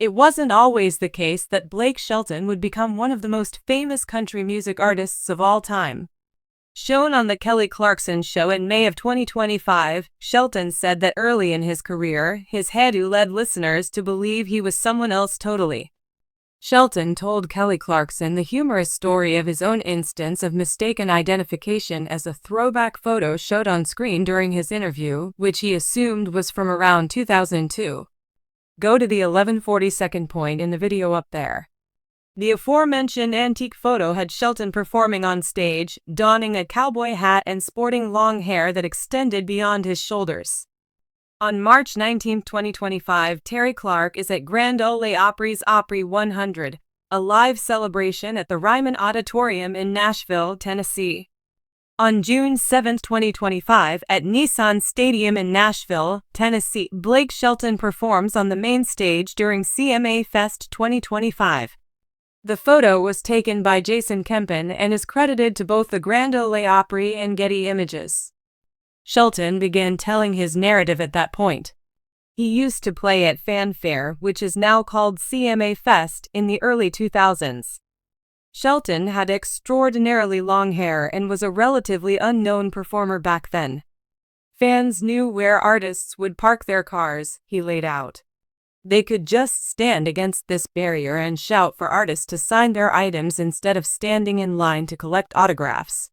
It wasn't always the case that Blake Shelton would become one of the most famous country music artists of all time. Shown on The Kelly Clarkson Show in May of 2025, Shelton said that early in his career, his hairdo led listeners to believe he was someone else totally. Shelton told Kelly Clarkson the humorous story of his own instance of mistaken identification as a throwback photo showed on screen during his interview, which he assumed was from around 2002. Go to the 11:42 point in the video up there. The aforementioned antique photo had Shelton performing on stage, donning a cowboy hat and sporting long hair that extended beyond his shoulders. On March 19, 2025, Terri Clark is at Grand Ole Opry's Opry 100, a live celebration at the Ryman Auditorium in Nashville, Tennessee. On June 7, 2025, at Nissan Stadium in Nashville, Tennessee, Blake Shelton performs on the main stage during CMA Fest 2025. The photo was taken by Jason Kempen and is credited to both the Grand Ole Opry and Getty Images. Shelton began telling his narrative at that point. He used to play at Fanfare, which is now called CMA Fest, in the early 2000s. Shelton had extraordinarily long hair and was a relatively unknown performer back then. Fans knew where artists would park their cars, he laid out. They could just stand against this barrier and shout for artists to sign their items instead of standing in line to collect autographs.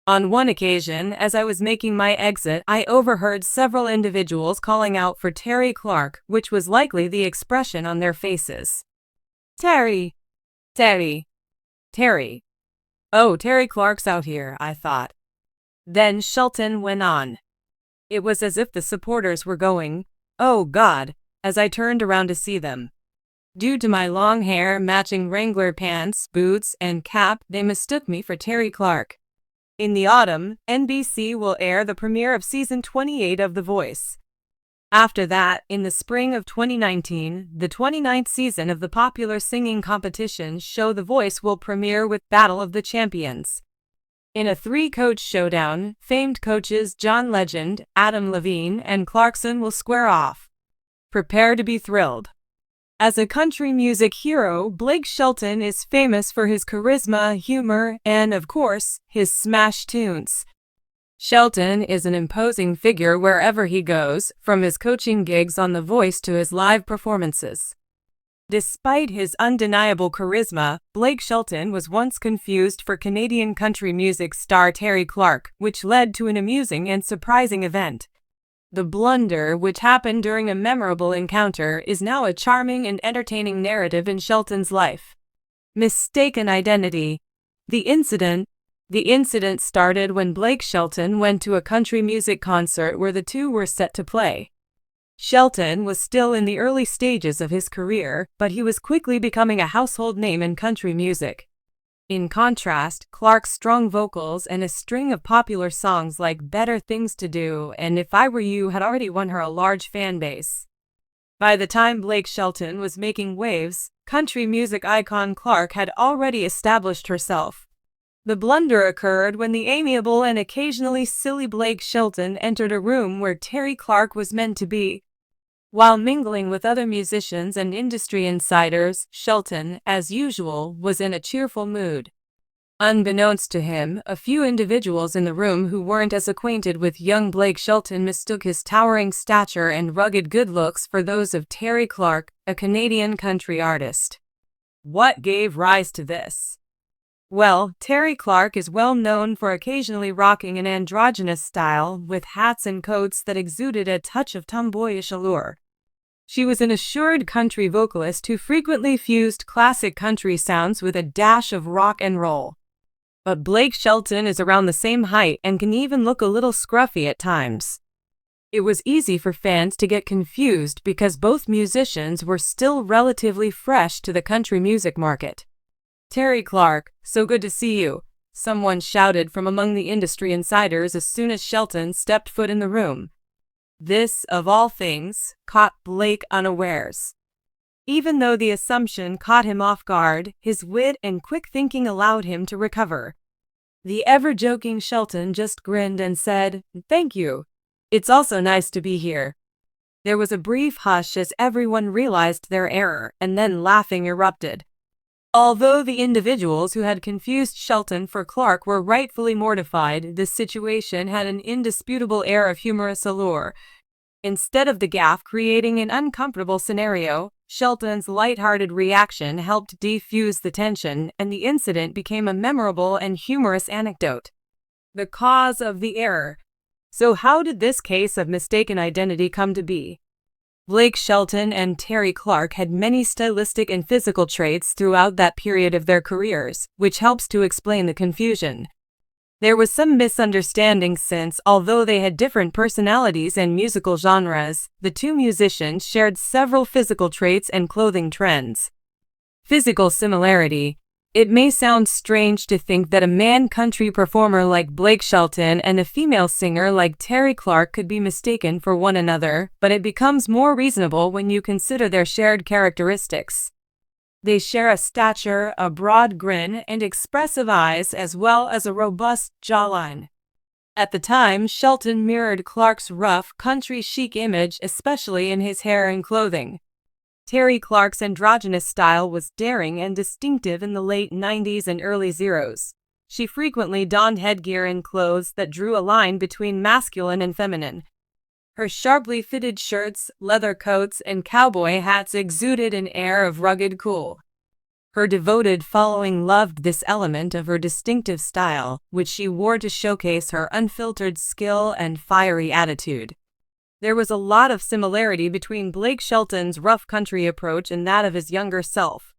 On one occasion, as I was making my exit, I overheard several individuals calling out for Terri Clark, which was likely the expression on their faces. Terri! Terri! Terri. Oh, Terri Clark's out here, I thought. Then Shelton went on. It was as if the supporters were going, "Oh God," as I turned around to see them. Due to my long hair, matching Wrangler pants, boots, and cap, they mistook me for Terri Clark. In the autumn, NBC will air the premiere of season 28 of The Voice. After that, in the spring of 2019, the 29th season of the popular singing competition show The Voice will premiere with Battle of the Champions. In a three-coach showdown, famed coaches John Legend, Adam Levine, and Clarkson will square off. Prepare to be thrilled. As a country music hero, Blake Shelton is famous for his charisma, humor, and, of course, his smash tunes. Shelton is an imposing figure wherever he goes, from his coaching gigs on The Voice to his live performances. Despite his undeniable charisma, Blake Shelton was once confused for Canadian country music star Terri Clark, which led to an amusing and surprising event. The blunder, which happened during a memorable encounter, is now a charming and entertaining narrative in Shelton's life. Mistaken identity. The incident started when Blake Shelton went to a country music concert where the two were set to play. Shelton was still in the early stages of his career, but he was quickly becoming a household name in country music. In contrast, Clark's strong vocals and a string of popular songs like Better Things to Do and If I Were You had already won her a large fan base. By the time Blake Shelton was making waves, country music icon Clark had already established herself. The blunder occurred when the amiable and occasionally silly Blake Shelton entered a room where Terri Clark was meant to be. While mingling with other musicians and industry insiders, Shelton, as usual, was in a cheerful mood. Unbeknownst to him, a few individuals in the room who weren't as acquainted with young Blake Shelton mistook his towering stature and rugged good looks for those of Terri Clark, a Canadian country artist. What gave rise to this? Well, Terri Clark is well known for occasionally rocking an androgynous style, with hats and coats that exuded a touch of tomboyish allure. She was an assured country vocalist who frequently fused classic country sounds with a dash of rock and roll. But Blake Shelton is around the same height and can even look a little scruffy at times. It was easy for fans to get confused because both musicians were still relatively fresh to the country music market. "Terri Clark, so good to see you," someone shouted from among the industry insiders as soon as Shelton stepped foot in the room. This, of all things, caught Blake unawares. Even though the assumption caught him off guard, his wit and quick thinking allowed him to recover. The ever-joking Shelton just grinned and said, "Thank you. It's also nice to be here." There was a brief hush as everyone realized their error, and then laughing erupted. Although the individuals who had confused Shelton for Clark were rightfully mortified, this situation had an indisputable air of humorous allure. Instead of the gaffe creating an uncomfortable scenario, Shelton's lighthearted reaction helped defuse the tension, and the incident became a memorable and humorous anecdote. The cause of the error. So how did this case of mistaken identity come to be? Blake Shelton and Terri Clark had many stylistic and physical traits throughout that period of their careers, which helps to explain the confusion. There was some misunderstanding since, although they had different personalities and musical genres, the two musicians shared several physical traits and clothing trends. Physical similarity. It may sound strange to think that a man country performer like Blake Shelton and a female singer like Terri Clark could be mistaken for one another, but it becomes more reasonable when you consider their shared characteristics. They share a stature, a broad grin, and expressive eyes, as well as a robust jawline. At the time, Shelton mirrored Clark's rough, country chic image, especially in his hair and clothing. Terri Clark's androgynous style was daring and distinctive in the late 90s and early zeros. She frequently donned headgear and clothes that drew a line between masculine and feminine. Her sharply fitted shirts, leather coats, and cowboy hats exuded an air of rugged cool. Her devoted following loved this element of her distinctive style, which she wore to showcase her unfiltered skill and fiery attitude. There was a lot of similarity between Blake Shelton's rough country approach and that of his younger self.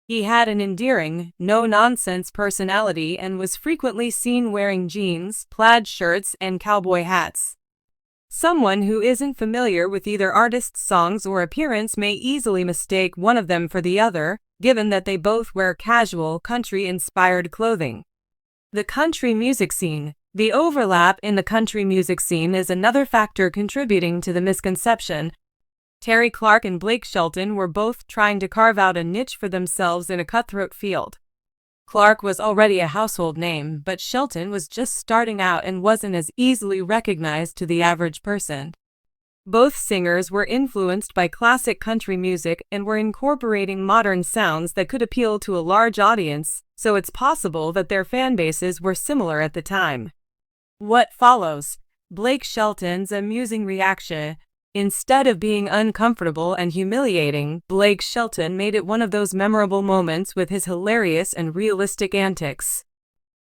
He had an endearing, no-nonsense personality and was frequently seen wearing jeans, plaid shirts, and cowboy hats. Someone who isn't familiar with either artist's songs or appearance may easily mistake one of them for the other, given that they both wear casual, country-inspired clothing. The country music scene. The overlap in the country music scene is another factor contributing to the misconception. Terri Clark and Blake Shelton were both trying to carve out a niche for themselves in a cutthroat field. Clark was already a household name, but Shelton was just starting out and wasn't as easily recognized to the average person. Both singers were influenced by classic country music and were incorporating modern sounds that could appeal to a large audience, so it's possible that their fan bases were similar at the time. What follows? Blake Shelton's amusing reaction. Instead of being uncomfortable and humiliating, Blake Shelton made it one of those memorable moments with his hilarious and realistic antics.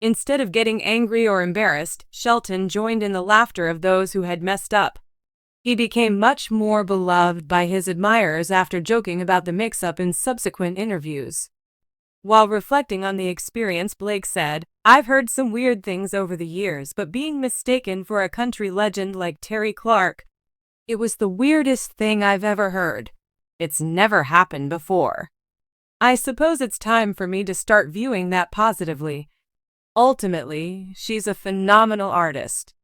Instead of getting angry or embarrassed, Shelton joined in the laughter of those who had messed up. He became much more beloved by his admirers after joking about the mix-up in subsequent interviews. While reflecting on the experience, Blake said, "I've heard some weird things over the years, but being mistaken for a country legend like Terri Clark, it was the weirdest thing I've ever heard. It's never happened before. I suppose it's time for me to start viewing that positively. Ultimately, she's a phenomenal artist."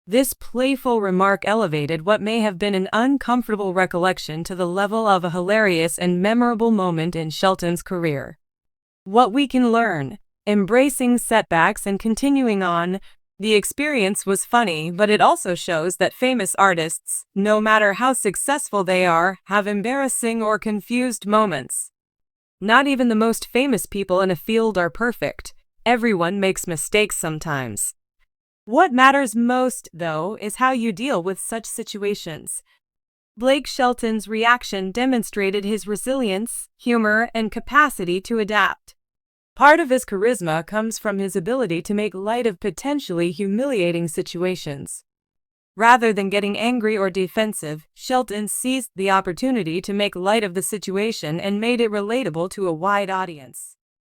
This playful remark elevated what may have been an uncomfortable recollection to the level of a hilarious and memorable moment in Shelton's career. What we can learn. Embracing setbacks and continuing on. The experience was funny, but it also shows that famous artists, no matter how successful they are, have embarrassing or confused moments. Not even the most famous people in a field are perfect. Everyone makes mistakes sometimes. What matters most, though, is how you deal with such situations. Blake Shelton's reaction demonstrated his resilience, humor, and capacity to adapt. Part of his charisma comes from his ability to make light of potentially humiliating situations. Rather than getting angry or defensive, Shelton seized the opportunity to make light of the situation and made it relatable to a wide audience.